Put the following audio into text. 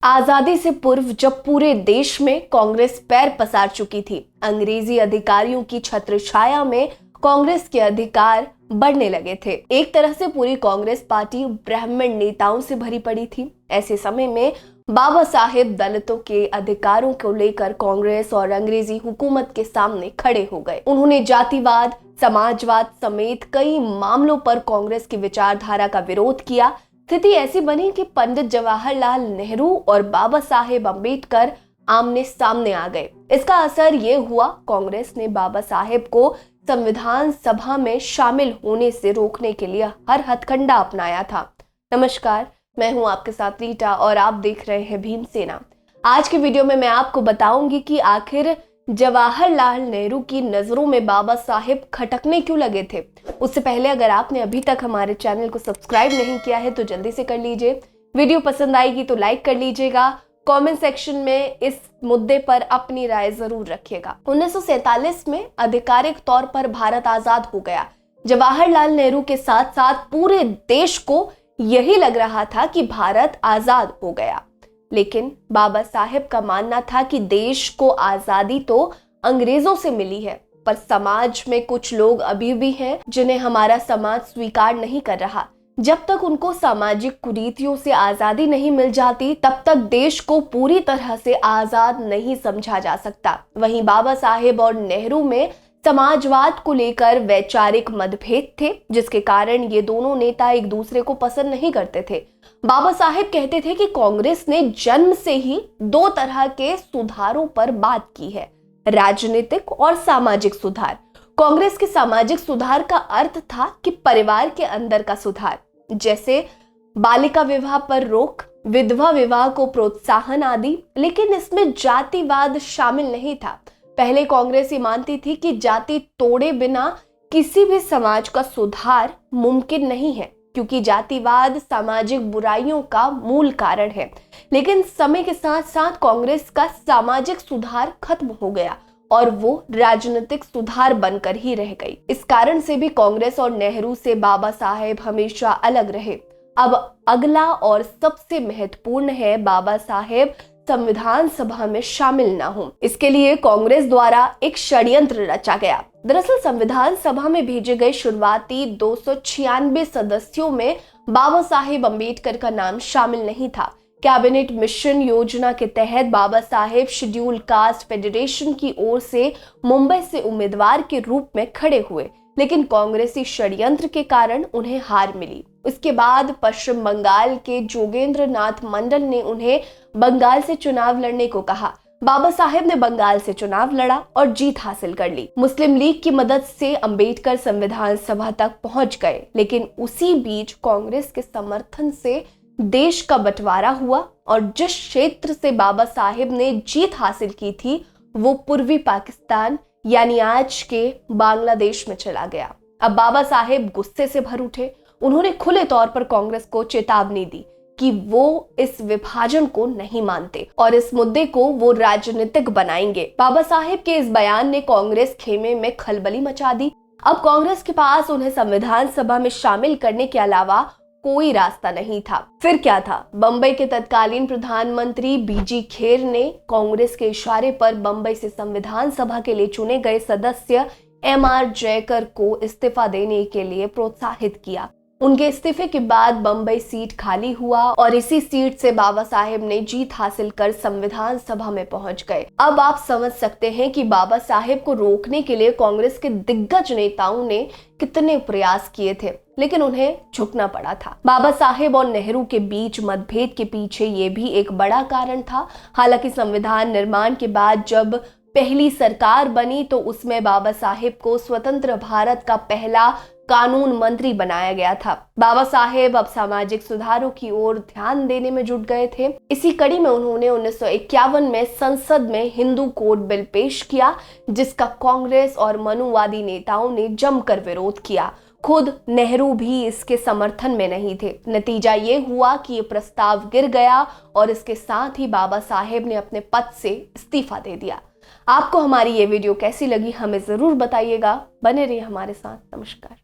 आजादी से पूर्व जब पूरे देश में कांग्रेस पैर पसार चुकी थी, अंग्रेजी अधिकारियों की छत्रछाया में कांग्रेस के अधिकार बढ़ने लगे थे। एक तरह से पूरी कांग्रेस पार्टी ब्राह्मण नेताओं से भरी पड़ी थी। ऐसे समय में बाबा साहेब दलितों के अधिकारों को लेकर कांग्रेस और अंग्रेजी हुकूमत के सामने खड़े हो गए। उन्होंने जातिवाद, समाजवाद समेत कई मामलों पर कांग्रेस की विचारधारा का विरोध किया। स्थिति ऐसी बनी कि पंडित जवाहरलाल नेहरू और बाबा साहेब अम्बेडकर आमने सामने आ गए। इसका असर ये हुआ, कांग्रेस ने बाबा साहेब को संविधान सभा में शामिल होने से रोकने के लिए हर हथकंडा अपनाया था। नमस्कार, मैं हूं आपके साथ रीटा और आप देख रहे हैं भीमसेना। आज के वीडियो में मैं आपको बताऊंगी कि आखिर जवाहरलाल नेहरू की नजरों में बाबा साहेब खटकने क्यों लगे थे। उससे पहले अगर आपने अभी तक हमारे चैनल को सब्सक्राइब नहीं किया है तो जल्दी से कर लीजिए। वीडियो पसंद आएगी तो लाइक कर लीजिएगा। कमेंट सेक्शन में इस मुद्दे पर अपनी राय जरूर रखिएगा। 1947 में आधिकारिक तौर पर भारत आजाद हो गया। जवाहरलाल नेहरू के साथ साथ पूरे देश को यही लग रहा था कि भारत आजाद हो गया, लेकिन बाबा साहेब का मानना था कि देश को आजादी तो अंग्रेजों से मिली है, पर समाज में कुछ लोग अभी भी हैं जिन्हें हमारा समाज स्वीकार नहीं कर रहा। जब तक उनको सामाजिक कुरीतियों से आजादी नहीं मिल जाती, तब तक देश को पूरी तरह से आजाद नहीं समझा जा सकता। वहीं बाबा साहेब और नेहरू में समाजवाद को लेकर वैचारिक मतभेद थे, जिसके कारण ये दोनों नेता एक दूसरे को पसंद नहीं करते थे। बाबा साहेब कहते थे कि कांग्रेस ने जन्म से ही दो तरह के सुधारों पर बात की है, राजनीतिक और सामाजिक सुधार। कांग्रेस के सामाजिक सुधार का अर्थ था कि परिवार के अंदर का सुधार, जैसे बालिका विवाह पर रोक, विधवा विवाह को प्रोत्साहन आदि, लेकिन इसमें जातिवाद शामिल नहीं था। पहले कांग्रेस ये मानती थी कि जाति तोड़े बिना किसी भी समाज का सुधार मुमकिन नहीं है, क्योंकि जातिवाद सामाजिक बुराइयों का मूल कारण है। लेकिन समय के साथ साथ कांग्रेस का सामाजिक सुधार खत्म हो गया और वो राजनीतिक सुधार बनकर ही रह गई। इस कारण से भी कांग्रेस और नेहरू से बाबा साहेब हमेशा अलग रहे। अब अगला और सबसे महत्वपूर्ण है, बाबा साहेब संविधान सभा में शामिल ना हो। इसके लिए कांग्रेस द्वारा एक षड्यंत्र रचा गया। दरअसल संविधान सभा में भेजे गए शुरुआती 296 सदस्यों में बाबा साहेब अम्बेडकर का नाम शामिल नहीं था। कैबिनेट मिशन योजना के तहत Baba Saheb schedule caste federation की ओर से मुंबई से उम्मीदवार के रूप में खड़े हुए, लेकिन कांग्रेसी षड्यंत्र के कारण उन्हें हार मिली। इसके बाद पश्चिम बंगाल के जोगेंद्र नाथ मंडल ने उन्हें बंगाल से चुनाव लड़ने को कहा। बाबा साहेब ने बंगाल से चुनाव लड़ा और जीत हासिल कर ली। मुस्लिम लीग की मदद से अंबेडकर संविधान सभा तक पहुंच गए, लेकिन उसी बीच कांग्रेस के समर्थन से देश का बंटवारा हुआ और जिस क्षेत्र से बाबा साहेब ने जीत हासिल की थी वो पूर्वी पाकिस्तान यानी आज के बांग्लादेश में चला गया। अब बाबा साहेब गुस्से से भर उठे। उन्होंने खुले तौर पर कांग्रेस को चेतावनी दी कि वो इस विभाजन को नहीं मानते और इस मुद्दे को वो राजनीतिक बनाएंगे। बाबा साहेब के इस बयान ने कांग्रेस खेमे में खलबली मचा दी। अब कांग्रेस के पास उन्हें संविधान सभा में शामिल करने के अलावा कोई रास्ता नहीं था। फिर क्या था? बंबई के तत्कालीन प्रधानमंत्री बीजी खेर ने कांग्रेस के इशारे पर बंबई से संविधान सभा के लिए चुने गए सदस्य एमआर जयकर को इस्तीफा देने के लिए प्रोत्साहित किया। उनके इस्तीफे के बाद बंबई सीट खाली हुआ और इसी सीट से बाबा साहेब ने जीत हासिल कर संविधान सभा में पहुंच गए। अब आप समझ सकते हैं कि बाबा साहेब को रोकने के लिए कांग्रेस के दिग्गज नेताओं ने कितने प्रयास किए थे, लेकिन उन्हें झुकना पड़ा था। बाबा साहेब और नेहरू के बीच मतभेद के पीछे ये भी एक बड़ा कारण था। हालांकि संविधान निर्माण के बाद जब पहली सरकार बनी तो उसमें बाबा साहेब को स्वतंत्र भारत का पहला कानून मंत्री बनाया गया था। बाबा साहेब अब सामाजिक सुधारों की ओर ध्यान देने में जुट गए थे। इसी कड़ी में उन्होंने 1951 में संसद में हिंदू कोड बिल पेश किया, जिसका कांग्रेस और मनुवादी नेताओं ने जमकर विरोध किया। खुद नेहरू भी इसके समर्थन में नहीं थे। नतीजा ये हुआ कि ये प्रस्ताव गिर गया और इसके साथ ही बाबा साहेब ने अपने पद से इस्तीफा दे दिया। आपको हमारी ये वीडियो कैसी लगी हमें जरूर बताइएगा। बने रहिए हमारे साथ। नमस्कार।